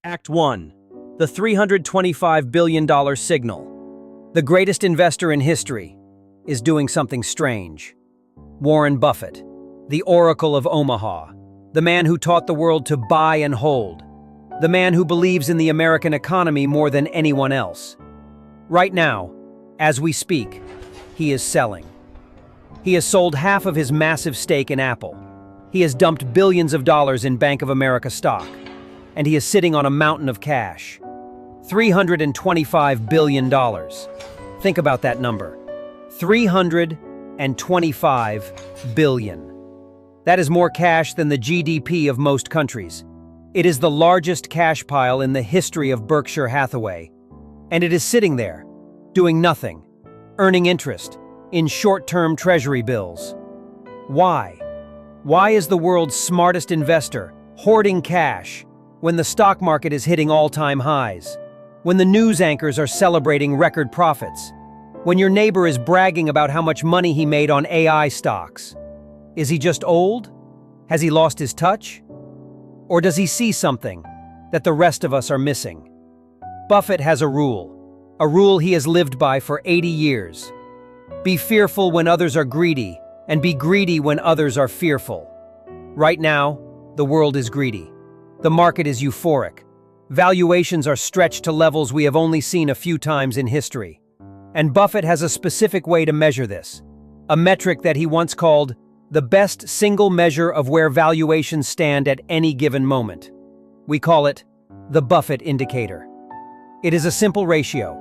Act 1. The $325 billion signal. The greatest investor in history is doing something strange. Warren Buffett, the Oracle of Omaha, the man who taught the world to buy and hold, the man who believes in the American economy more than anyone else. Right now, as we speak, he is selling. He has sold half of his massive stake in Apple. He has dumped billions of dollars in Bank of America stock, and he is sitting on a mountain of cash. $325 billion. Think about that number. $325 billion. That is more cash than the GDP of most countries. It is the largest cash pile in the history of Berkshire Hathaway. And it is sitting there, doing nothing, earning interest in short-term treasury bills. Why? Why is the world's smartest investor hoarding cash when the stock market is hitting all-time highs, when the news anchors are celebrating record profits, when your neighbor is bragging about how much money he made on AI stocks? Is he just old? Has he lost his touch? Or does he see something that the rest of us are missing? Buffett has a rule he has lived by for 80 years. Be fearful when others are greedy, and be greedy when others are fearful. Right now, the world is greedy. The market is euphoric. Valuations are stretched to levels we have only seen a few times in history. And Buffett has a specific way to measure this, a metric that he once called the best single measure of where valuations stand at any given moment. We call it the Buffett indicator. It is a simple ratio.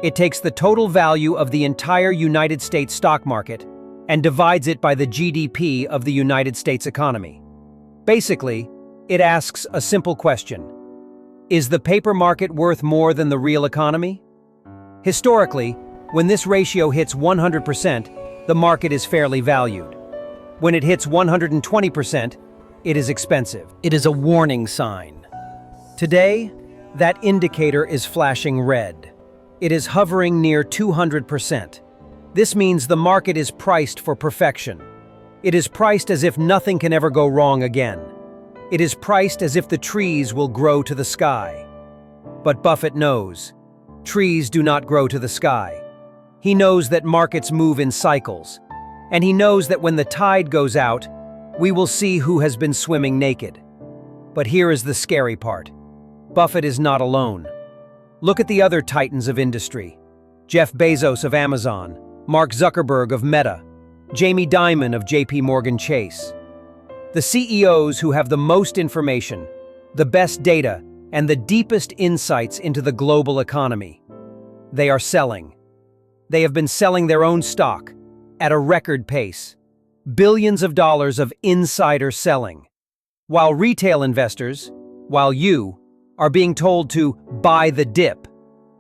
It takes the total value of the entire United States stock market and divides it by the GDP of the United States economy. Basically, it asks a simple question. Is the paper market worth more than the real economy? Historically, when this ratio hits 100%, the market is fairly valued. When it hits 120%, it is expensive. It is a warning sign. Today, that indicator is flashing red. It is hovering near 200%. This means the market is priced for perfection. It is priced as if nothing can ever go wrong again. It is priced as if the trees will grow to the sky. But Buffett knows. Trees do not grow to the sky. He knows that markets move in cycles. And he knows that when the tide goes out, we will see who has been swimming naked. But here is the scary part. Buffett is not alone. Look at the other titans of industry. Jeff Bezos of Amazon, Mark Zuckerberg of Meta, Jamie Dimon of JP Morgan Chase. The CEOs who have the most information, the best data, and the deepest insights into the global economy. They are selling. They have been selling their own stock at a record pace. Billions of dollars of insider selling. While retail investors, while you, are being told to buy the dip,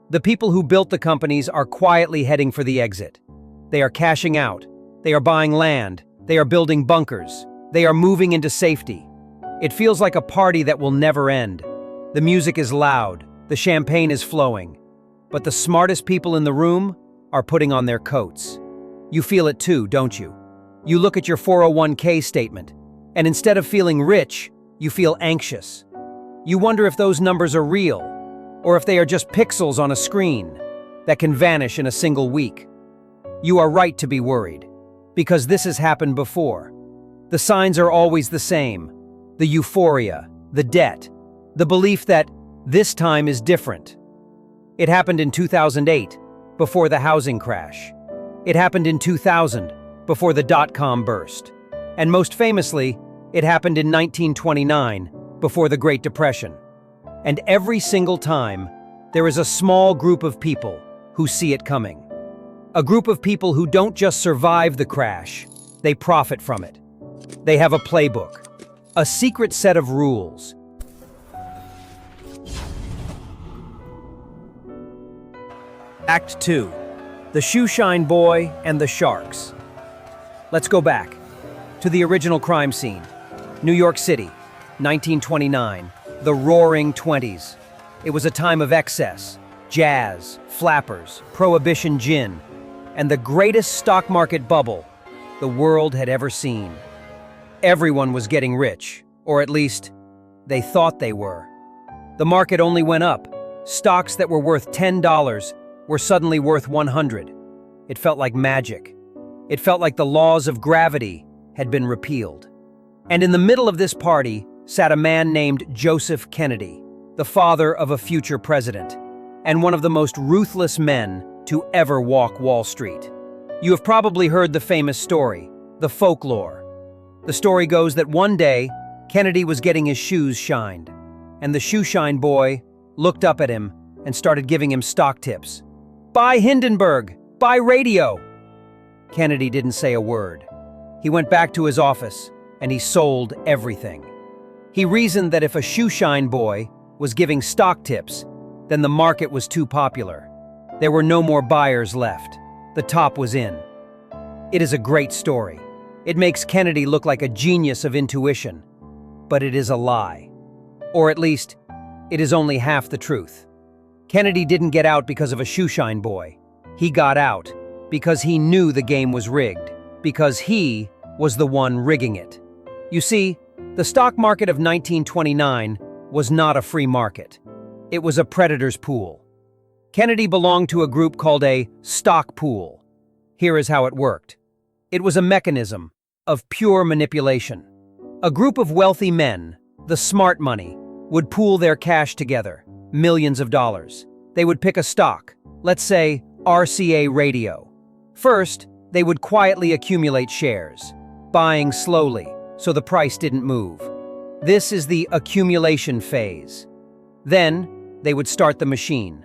the people who built the companies are quietly heading for the exit. They are cashing out. They are buying land. They are building bunkers. They are moving into safety. It feels like a party that will never end. The music is loud. The champagne is flowing. But the smartest people in the room are putting on their coats. You feel it too, don't you? You look at your 401k statement, and instead of feeling rich, you feel anxious. You wonder if those numbers are real, or if they are just pixels on a screen that can vanish in a single week. You are right to be worried, because this has happened before. The signs are always the same. The euphoria, the debt, the belief that this time is different. It happened in 2008, before the housing crash. It happened in 2000, before the dot-com burst. And most famously, it happened in 1929, before the Great Depression. And every single time, there is a small group of people who see it coming. A group of people who don't just survive the crash, they profit from it. They have a playbook, a secret set of rules. Act 2. The Shoeshine Boy and the Sharks. Let's go back to the original crime scene. New York City, 1929, the Roaring '20s. It was a time of excess, jazz, flappers, prohibition gin, and the greatest stock market bubble the world had ever seen. Everyone was getting rich, or at least, they thought they were. The market only went up. Stocks that were worth $10 were suddenly worth 100. It felt like magic. It felt like the laws of gravity had been repealed. And in the middle of this party sat a man named Joseph Kennedy, the father of a future president, and one of the most ruthless men to ever walk Wall Street. You have probably heard the famous story, the Folklore. The story goes that one day, Kennedy was getting his shoes shined, and the Shoeshine Boy looked up at him and started giving him stock tips. "Buy Hindenburg! Buy radio!" Kennedy didn't say a word. He went back to his office, and he sold everything. He reasoned that if a Shoeshine Boy was giving stock tips, then the market was too popular. There were no more buyers left. The top was in. It is a great story. It makes Kennedy look like a genius of intuition, but it is a lie. Or at least, it is only half the truth. Kennedy didn't get out because of a Shoeshine Boy. He got out because he knew the game was rigged, because he was the one rigging it. You see, the stock market of 1929 was not a free market. It was a predator's pool. Kennedy belonged to a group called a stock pool. Here is how it worked. It was a mechanism of pure manipulation. A group of wealthy men, the smart money, would pool their cash together, millions of dollars. They would pick a stock, let's say RCA Radio. First, they would quietly accumulate shares, buying slowly so the price didn't move. This is the accumulation phase. Then, they would start the machine.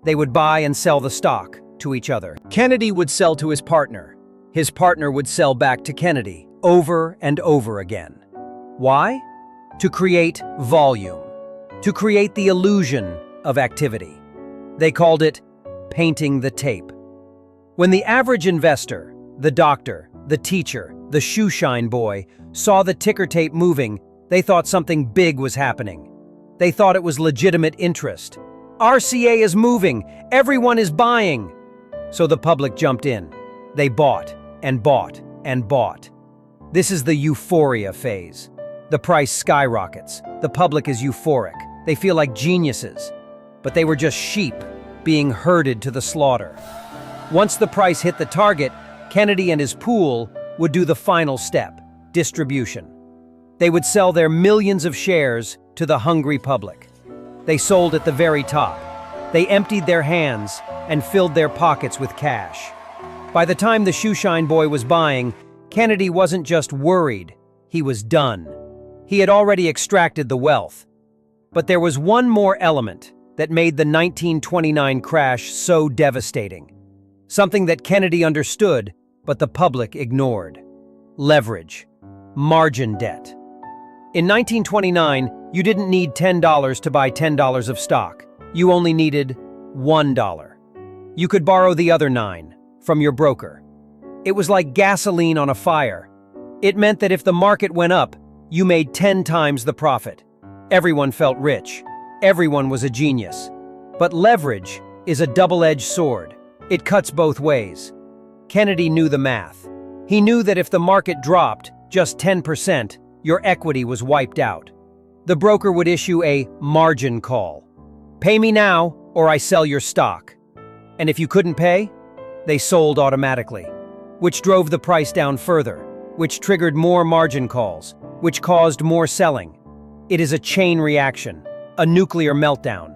They would buy and sell the stock to each other. Kennedy would sell to his partner. His partner would sell back to Kennedy over and over again. Why? To create volume, to create the illusion of activity. They called it painting the tape. When the average investor, the doctor, the teacher, the Shoeshine Boy, saw the ticker tape moving, they thought something big was happening. They thought it was legitimate interest. RCA is moving, everyone is buying. So the public jumped in. They bought and bought and bought. This is the euphoria phase. The price skyrockets. The public is euphoric. They feel like geniuses. But they were just sheep being herded to the slaughter. Once the price hit the target, Kennedy and his pool would do the final step, distribution. They would sell their millions of shares to the hungry public. They sold at the very top. They emptied their hands and filled their pockets with cash. By the time the Shoeshine Boy was buying, Kennedy wasn't just worried, he was done. He had already extracted the wealth. But there was one more element that made the 1929 crash so devastating. Something that Kennedy understood, but the public ignored. Leverage. Margin debt. In 1929, you didn't need $10 to buy $10 of stock. You only needed $1. You could borrow the other $9 from your broker. It was like gasoline on a fire. It meant that if the market went up, you made 10 times the profit. Everyone felt rich. Everyone was a genius. But leverage is a double-edged sword. It cuts both ways. Kennedy knew the math. He knew that if the market dropped just 10%, your equity was wiped out. The broker would issue a margin call. Pay me now, or I sell your stock. And if you couldn't pay, they sold automatically, which drove the price down further, which triggered more margin calls, which caused more selling. It is a chain reaction, a nuclear meltdown.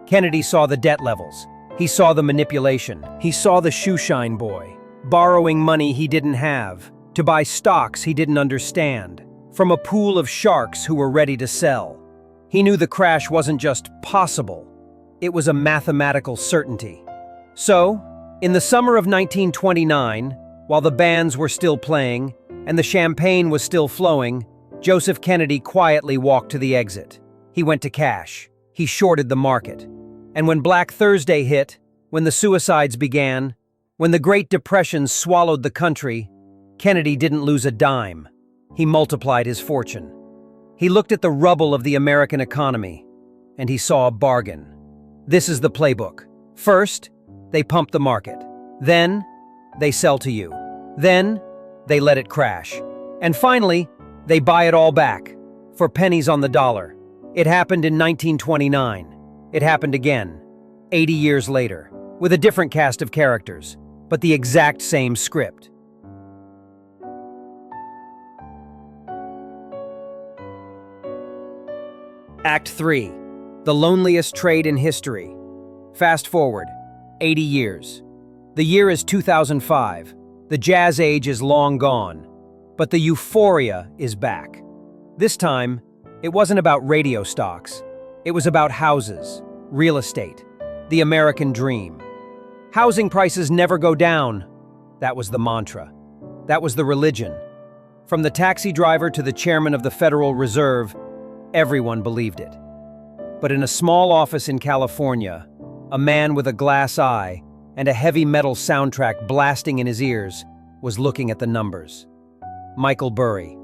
Kennedy saw the debt levels. He saw the manipulation. He saw the Shoeshine Boy, borrowing money he didn't have, to buy stocks he didn't understand, from a pool of sharks who were ready to sell. He knew the crash wasn't just possible, it was a mathematical certainty. So, in the summer of 1929, while the bands were still playing and the champagne was still flowing, Joseph Kennedy quietly walked to the exit. He went to cash. He shorted the market. And when Black Thursday hit, when the suicides began, when the Great Depression swallowed the country, Kennedy didn't lose a dime. He multiplied his fortune. He looked at the rubble of the American economy, and he saw a bargain. This is the playbook. First, they pump the market. Then, they sell to you. Then, they let it crash. And finally, they buy it all back, for pennies on the dollar. It happened in 1929. It happened again, 80 years later, with a different cast of characters, but the exact same script. Act 3. The loneliest trade in history. Fast forward, 80 years. The year is 2005. The jazz age is long gone, but the euphoria is back. This time, it wasn't about radio stocks. It was about houses, real estate, the American dream. Housing prices never go down. That was the mantra. That was the religion. From the taxi driver to the chairman of the Federal Reserve, everyone believed it. But in a small office in California, a man with a glass eye and a heavy metal soundtrack blasting in his ears was looking at the numbers. Michael Burry.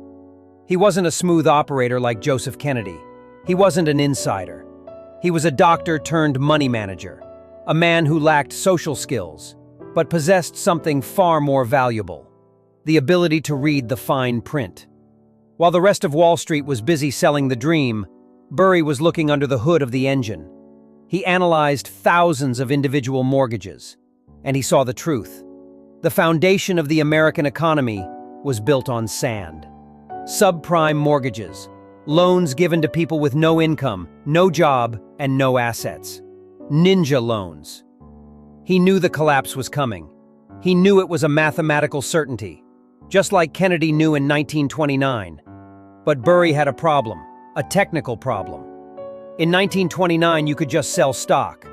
He wasn't a smooth operator like Joseph Kennedy. He wasn't an insider. He was a doctor turned money manager, a man who lacked social skills, but possessed something far more valuable: the ability to read the fine print. While the rest of Wall Street was busy selling the dream, Burry was looking under the hood of the engine. He analyzed thousands of individual mortgages, and he saw the truth. The foundation of the American economy was built on sand. Subprime mortgages, loans given to people with no income, no job, and no assets. Ninja loans. He knew the collapse was coming. He knew it was a mathematical certainty, just like Kennedy knew in 1929. But Burry had a problem, a technical problem. In 1929, you could just sell stock,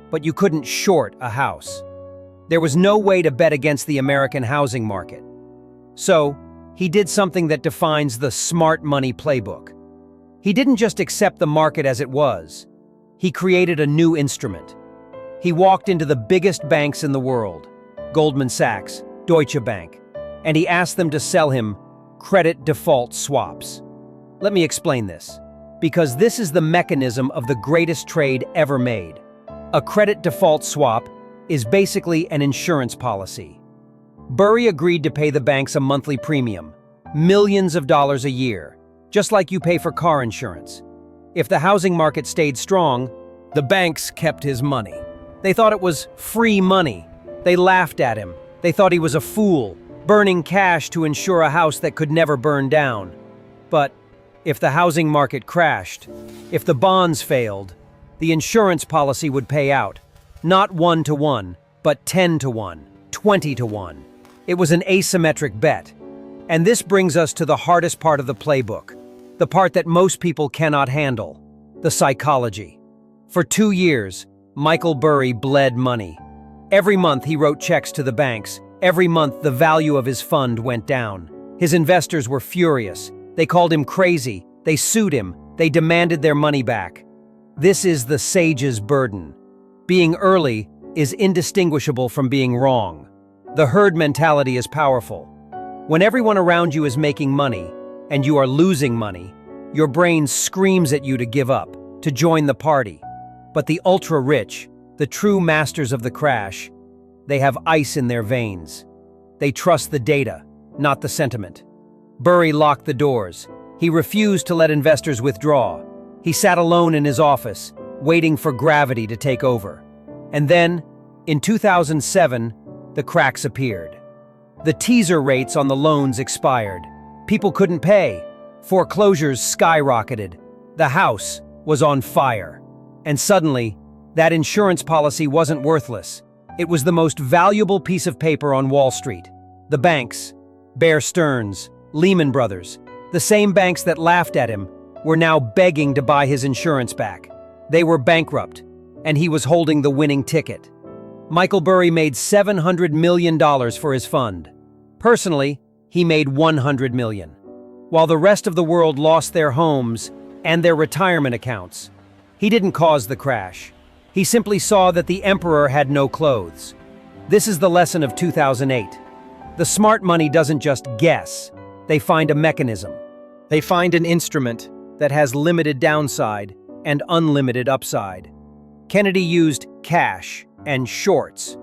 but you couldn't short a house. There was no way to bet against the American housing market. So, he did something that defines the smart money playbook. He didn't just accept the market as it was. He created a new instrument. He walked into the biggest banks in the world, Goldman Sachs, Deutsche Bank, and he asked them to sell him credit default swaps. Let me explain this, because this is the mechanism of the greatest trade ever made. A credit default swap is basically an insurance policy. Burry agreed to pay the banks a monthly premium, millions of dollars a year, just like you pay for car insurance. If the housing market stayed strong, the banks kept his money. They thought it was free money. They laughed at him. They thought he was a fool, burning cash to insure a house that could never burn down. But if the housing market crashed, if the bonds failed, the insurance policy would pay out. Not 1-to-1, but 10-to-1, 20-to-1. It was an asymmetric bet. And this brings us to the hardest part of the playbook, the part that most people cannot handle, the psychology. For 2 years, Michael Burry bled money. Every month he wrote checks to the banks. Every month the value of his fund went down. His investors were furious. They called him crazy. They sued him. They demanded their money back. This is the sage's burden. Being early is indistinguishable from being wrong. The herd mentality is powerful. When everyone around you is making money, and you are losing money, your brain screams at you to give up, to join the party. But the ultra-rich, the true masters of the crash, they have ice in their veins. They trust the data, not the sentiment. Burry locked the doors. He refused to let investors withdraw. He sat alone in his office, waiting for gravity to take over. And then, in 2007, the cracks appeared. The teaser rates on the loans expired. People couldn't pay. Foreclosures skyrocketed. The house was on fire. And suddenly, that insurance policy wasn't worthless. It was the most valuable piece of paper on Wall Street. The banks, Bear Stearns, Lehman Brothers, the same banks that laughed at him, were now begging to buy his insurance back. They were bankrupt, and he was holding the winning ticket. Michael Burry made $700 million for his fund. Personally, he made $100 million. While the rest of the world lost their homes and their retirement accounts, he didn't cause the crash. He simply saw that the emperor had no clothes. This is the lesson of 2008. The smart money doesn't just guess. They find a mechanism. They find an instrument that has limited downside and unlimited upside. Kennedy used cash and shorts.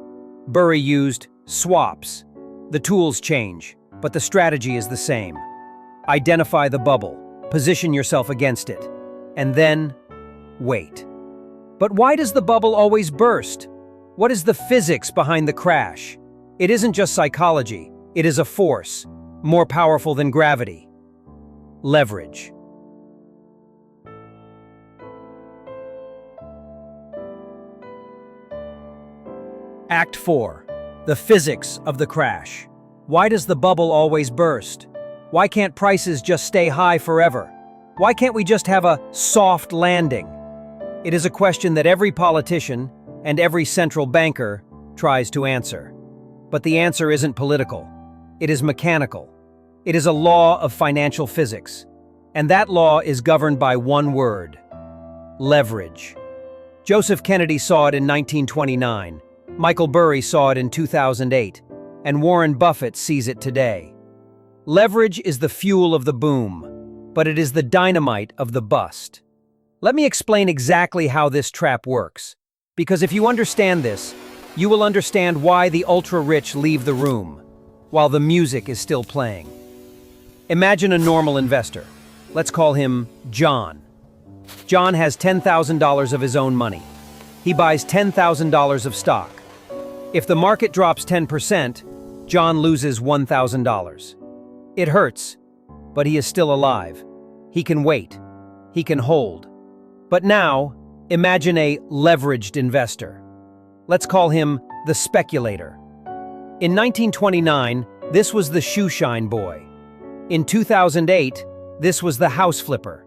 Burry used swaps. The tools change, but the strategy is the same. Identify the bubble. Position yourself against it. And then, wait. But why does the bubble always burst? What is the physics behind the crash? It isn't just psychology, it is a force, more powerful than gravity. Leverage. Act 4. The physics of the crash. Why does the bubble always burst? Why can't prices just stay high forever? Why can't we just have a soft landing? It is a question that every politician and every central banker tries to answer. But the answer isn't political. It is mechanical. It is a law of financial physics. And that law is governed by one word: leverage. Joseph Kennedy saw it in 1929. Michael Burry saw it in 2008. And Warren Buffett sees it today. Leverage is the fuel of the boom, but it is the dynamite of the bust. Let me explain exactly how this trap works. Because if you understand this, you will understand why the ultra-rich leave the room, while the music is still playing. Imagine a normal investor. Let's call him John. John has $10,000 of his own money. He buys $10,000 of stock. If the market drops 10%, John loses $1,000. It hurts, but he is still alive. He can wait. He can hold. But now, imagine a leveraged investor. Let's call him the speculator. In 1929, this was the Shoeshine Boy. In 2008, this was the house flipper.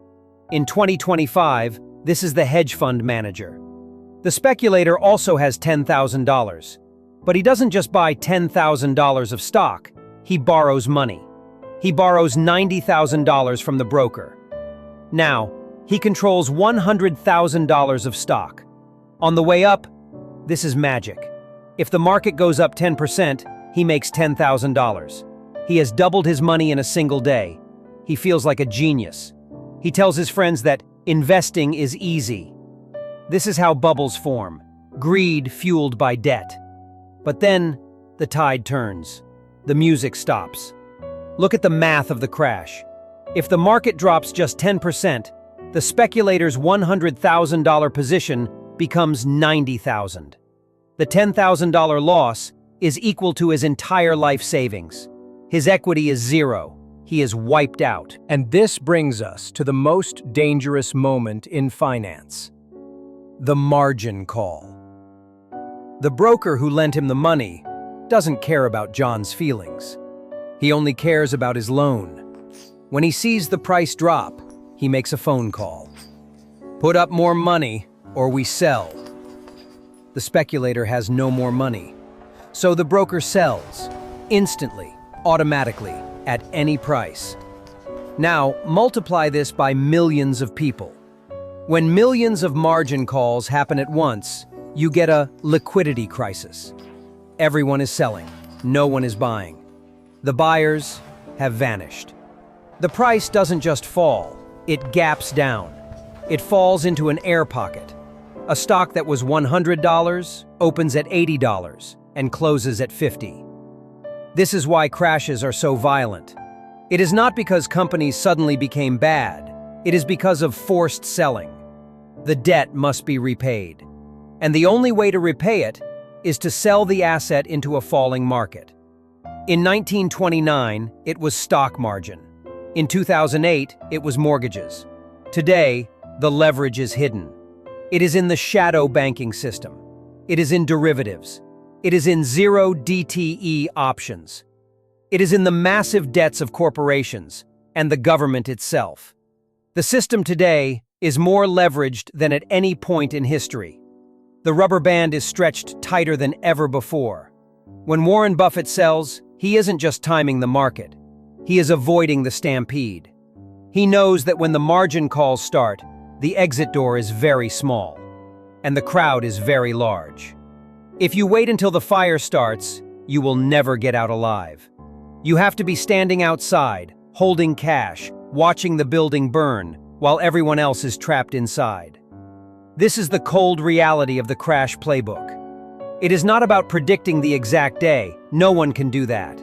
In 2025, this is the hedge fund manager. The speculator also has $10,000. But he doesn't just buy $10,000 of stock, he borrows money. He borrows $90,000 from the broker. Now, he controls $100,000 of stock. On the way up, this is magic. If the market goes up 10%, he makes $10,000. He has doubled his money in a single day. He feels like a genius. He tells his friends that investing is easy. This is how bubbles form, greed fueled by debt. But then, the tide turns. The music stops. Look at the math of the crash. If the market drops just 10%, the speculator's $100,000 position becomes $90,000. The $10,000 loss is equal to his entire life savings. His equity is zero. He is wiped out. And this brings us to the most dangerous moment in finance: The margin call. The broker who lent him the money doesn't care about John's feelings. He only cares about his loan. When he sees the price drop, he makes a phone call. Put up more money or we sell. The speculator has no more money. So the broker sells, instantly, automatically, at any price. Now, multiply this by millions of people. When millions of margin calls happen at once, you get a liquidity crisis. Everyone is selling, no one is buying. The buyers have vanished. The price doesn't just fall, it gaps down. It falls into an air pocket. A stock that was $100 opens at $80 and closes at $50. This is why crashes are so violent. It is not because companies suddenly became bad. It is because of forced selling. The debt must be repaid. And the only way to repay it is to sell the asset into a falling market. In 1929, it was stock margin. In 2008, it was mortgages. Today, the leverage is hidden. It is in the shadow banking system. It is in derivatives. It is in zero DTE options. It is in the massive debts of corporations and the government itself. The system today is more leveraged than at any point in history. The rubber band is stretched tighter than ever before. When Warren Buffett sells, he isn't just timing the market. He is avoiding the stampede. He knows that when the margin calls start, the exit door is very small, and the crowd is very large. If you wait until the fire starts, you will never get out alive. You have to be standing outside, holding cash, watching the building burn, while everyone else is trapped inside. This is the cold reality of the crash playbook. It is not about predicting the exact day. No one can do that.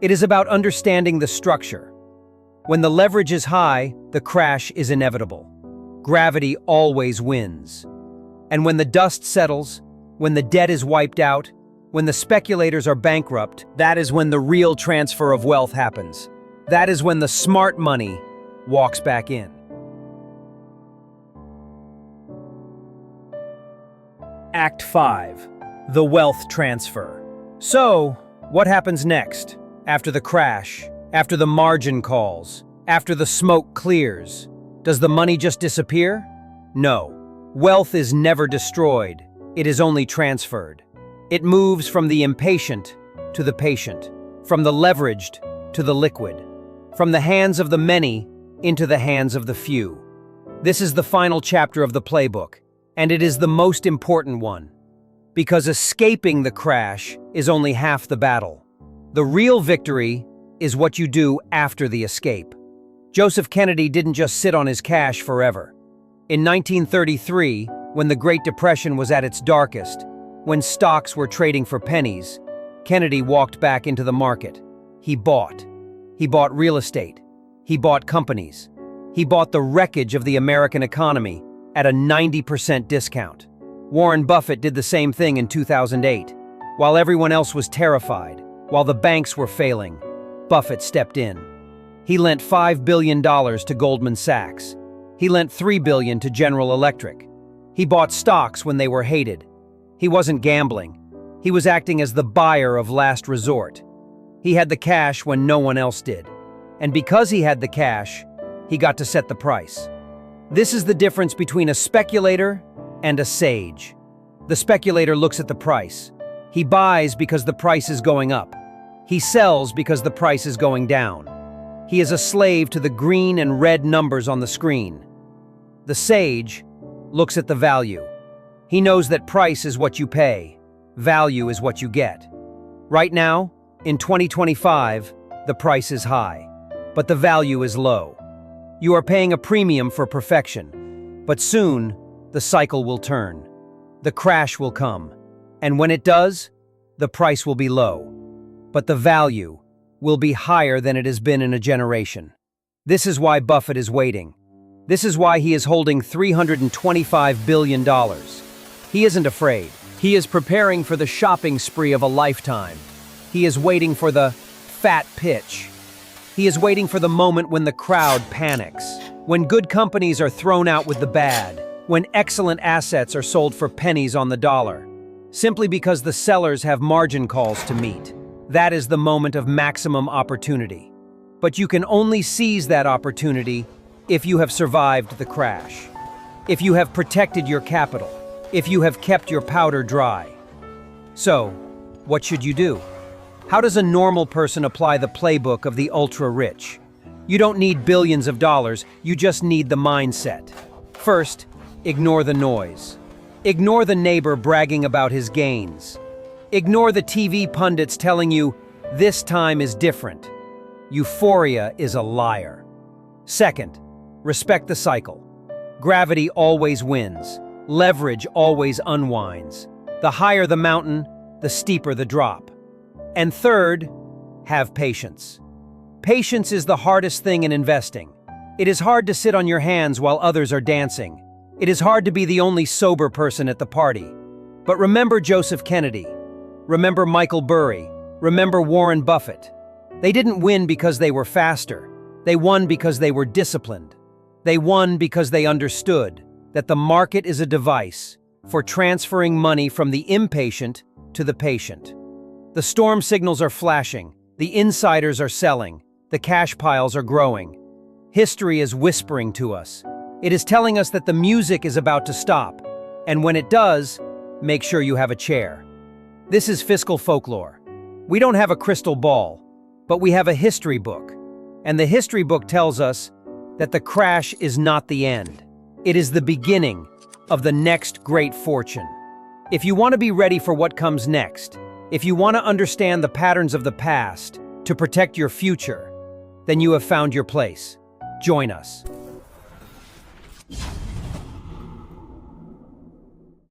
It is about understanding the structure. When the leverage is high, the crash is inevitable. Gravity always wins. And when the dust settles, when the debt is wiped out, when the speculators are bankrupt, that is when the real transfer of wealth happens. That is when the smart money walks back in. Act 5. The wealth transfer. So, what happens next? After the crash, after the margin calls, after the smoke clears, does the money just disappear? No. Wealth is never destroyed. It is only transferred. It moves from the impatient to the patient, from the leveraged to the liquid, from the hands of the many into the hands of the few. This is the final chapter of the playbook, and it is the most important one, because escaping the crash is only half the battle. The real victory is what you do after the escape. Joseph Kennedy didn't just sit on his cash forever. In 1933, when the Great Depression was at its darkest, when stocks were trading for pennies, Kennedy walked back into the market. He bought. He bought real estate. He bought companies. He bought the wreckage of the American economy at a 90% discount. Warren Buffett did the same thing in 2008. While everyone else was terrified, while the banks were failing, Buffett stepped in. He lent $5 billion to Goldman Sachs. He lent $3 billion to General Electric. He bought stocks when they were hated. He wasn't gambling. He was acting as the buyer of last resort. He had the cash when no one else did. And because he had the cash, he got to set the price. This is the difference between a speculator and a sage. The speculator looks at the price. He buys because the price is going up. He sells because the price is going down. He is a slave to the green and red numbers on the screen. The sage looks at the value. He knows that price is what you pay, value is what you get. Right now, in 2025, the price is high, but the value is low. You are paying a premium for perfection, but soon the cycle will turn. The crash will come, and when it does, the price will be low, but the value will be higher than it has been in a generation. This is why Buffett is waiting. This is why he is holding $325 billion. He isn't afraid. He is preparing for the shopping spree of a lifetime. He is waiting for the fat pitch. He is waiting for the moment when the crowd panics, when good companies are thrown out with the bad, when excellent assets are sold for pennies on the dollar, simply because the sellers have margin calls to meet. That is the moment of maximum opportunity. But you can only seize that opportunity if you have survived the crash, if you have protected your capital, if you have kept your powder dry. So, what should you do? How does a normal person apply the playbook of the ultra-rich? You don't need billions of dollars, you just need the mindset. First, ignore the noise. Ignore the neighbor bragging about his gains. Ignore the TV pundits telling you, this time is different. Euphoria is a liar. Second, respect the cycle. Gravity always wins. Leverage always unwinds. The higher the mountain, the steeper the drop. And third, have patience. Patience is the hardest thing in investing. It is hard to sit on your hands while others are dancing. It is hard to be the only sober person at the party. But remember Joseph Kennedy. Remember Michael Burry. Remember Warren Buffett. They didn't win because they were faster. They won because they were disciplined. They won because they understood that the market is a device for transferring money from the impatient to the patient. The storm signals are flashing, the insiders are selling, the cash piles are growing. History is whispering to us. It is telling us that the music is about to stop, and when it does, make sure you have a chair. This is Fiscal Folklore. We don't have a crystal ball, but we have a history book, and the history book tells us that the crash is not the end. It is the beginning of the next great fortune. If you want to be ready for what comes next, if you want to understand the patterns of the past to protect your future, then you have found your place. Join us.